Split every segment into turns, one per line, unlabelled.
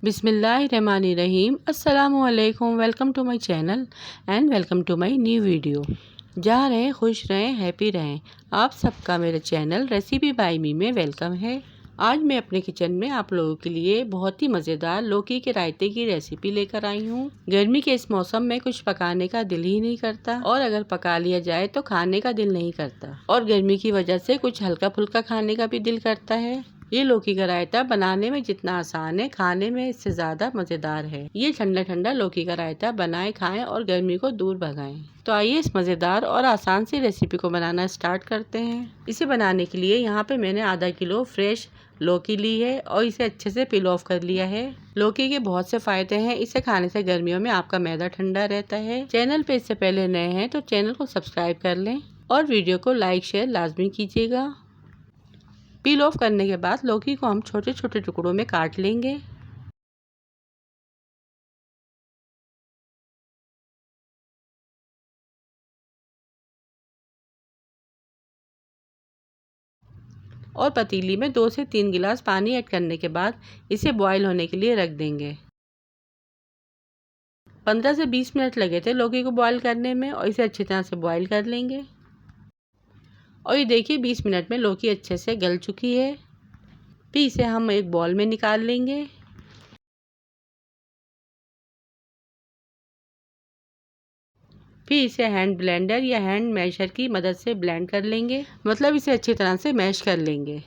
बिस्मिल्लाहिर्रहमानिर्रहीम। अस्सलामुअलैकुम। Welcome to my channel and welcome to my new video. जहाँ रहें खुश रहें, हैप्पी रहें। आप सबका मेरे चैनल रेसिपी बाय मी में वेलकम है। आज मैं अपने किचन में आप लोगों के लिए बहुत ही मज़ेदार लौकी के रायते की रेसिपी लेकर आई हूँ। गर्मी के इस मौसम में कुछ पकाने का दिल ही नहीं करता और अगर पका लिया जाए तो खाने का दिल नहीं करता और गर्मी की वजह से कुछ हल्का फुल्का खाने का भी दिल करता है। ये लौकी का रायता बनाने में जितना आसान है, खाने में इससे ज़्यादा मज़ेदार है। ये ठंडा ठंडा लौकी का रायता बनाएं, खाएं और गर्मी को दूर भगाएं। तो आइए इस मज़ेदार और आसान सी रेसिपी को बनाना स्टार्ट करते हैं। इसे बनाने के लिए यहाँ पे मैंने आधा किलो फ्रेश लौकी ली है और इसे अच्छे से पील ऑफ कर लिया है। लौकी के बहुत से फायदे हैं। इसे खाने से गर्मियों में आपका मैदा ठंडा रहता है। चैनल पे इससे पहले नए हैं तो चैनल को सब्सक्राइब कर लें और वीडियो को लाइक शेयर लाजमी कीजिएगा। पील ऑफ करने के बाद लौकी को हम छोटे छोटे टुकड़ों में काट लेंगे। और पतीली में 2 से 3 गिलास पानी ऐड करने के बाद इसे बॉईल होने के लिए रख देंगे। 15 से 20 मिनट लगे थे लौकी को बॉईल करने में और इसे अच्छी तरह से बॉईल कर लेंगे। और ये देखिए 20 मिनट में लौकी अच्छे से गल चुकी है। फिर इसे हम एक बॉल में निकाल लेंगे। फिर इसे हैंड ब्लेंडर या हैंड मैशर की मदद से ब्लेंड कर लेंगे, मतलब इसे अच्छी तरह से मैश कर लेंगे।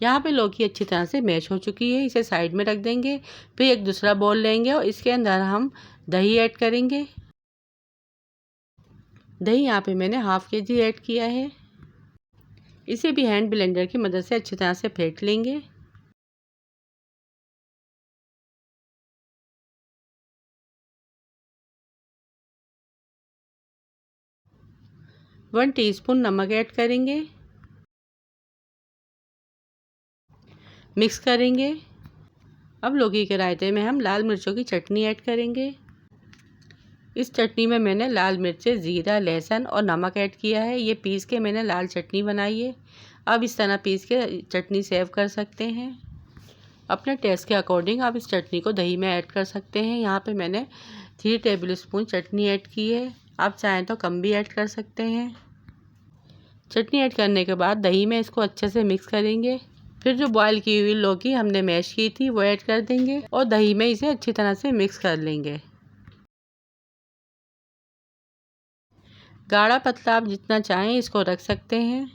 यहाँ पे लौकी अच्छी तरह से मैश हो चुकी है, इसे साइड में रख देंगे। फिर एक दूसरा बाउल लेंगे और इसके अंदर हम दही ऐड करेंगे। दही यहाँ पे मैंने हाफ केजी ऐड किया है। इसे भी हैंड ब्लेंडर की मदद से अच्छी तरह से फेंट लेंगे। वन टीस्पून नमक ऐड करेंगे, मिक्स करेंगे। अब लौकी के रायते में हम लाल मिर्चों की चटनी ऐड करेंगे। इस चटनी में मैंने लाल मिर्चें, ज़ीरा, लहसुन और नमक ऐड किया है। ये पीस के मैंने लाल चटनी बनाई है। अब इस तरह पीस के चटनी सेव कर सकते हैं। अपने टेस्ट के अकॉर्डिंग आप इस चटनी को दही में ऐड कर सकते हैं। यहाँ पे मैंने 3 टेबलस्पून चटनी ऐड की है। आप चाहें तो कम भी ऐड कर सकते हैं। चटनी ऐड करने के बाद दही में इसको अच्छे से मिक्स करेंगे। फिर जो बॉईल की हुई लौकी हमने मैश की थी वो ऐड कर देंगे और दही में इसे अच्छी तरह से मिक्स कर लेंगे। गाढ़ा पतला आप जितना चाहें इसको रख सकते हैं,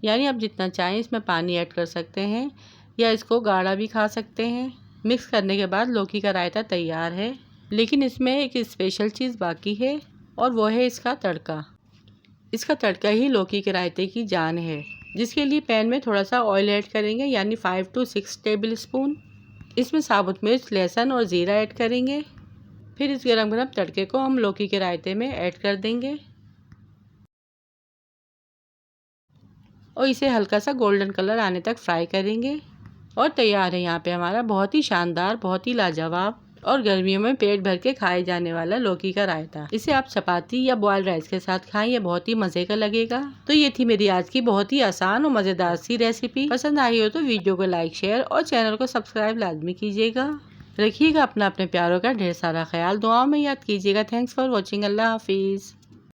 यानी आप जितना चाहें इसमें पानी ऐड कर सकते हैं या इसको गाढ़ा भी खा सकते हैं। मिक्स करने के बाद लौकी का रायता तैयार है, लेकिन इसमें एक स्पेशल चीज़ बाकी है और वो है इसका तड़का। इसका तड़का ही लौकी के रायते की जान है, जिसके लिए पैन में थोड़ा सा ऑयल ऐड करेंगे, यानी 5 से 6 टेबलस्पून। इसमें साबुत मिर्च, लहसुन और ज़ीरा ऐड करेंगे। फिर इस गरम गरम तड़के को हम लौकी के रायते में ऐड कर देंगे और इसे हल्का सा गोल्डन कलर आने तक फ्राई करेंगे। और तैयार है यहाँ पे हमारा बहुत ही शानदार, बहुत ही लाजवाब और गर्मियों में पेट भर के खाए जाने वाला लौकी का रायता। इसे आप चपाती या बॉइल्ड राइस के साथ खाएं, ये बहुत ही मज़े का लगेगा। तो ये थी मेरी आज की बहुत ही आसान और मज़ेदार सी रेसिपी। पसंद आई हो तो वीडियो को लाइक शेयर और चैनल को सब्सक्राइब लाजमी कीजिएगा। रखिएगा अपना अपने प्यारों का ढेर सारा ख्याल, दुआओं में याद कीजिएगा। Thanks for watching. अल्लाह हाफिज़।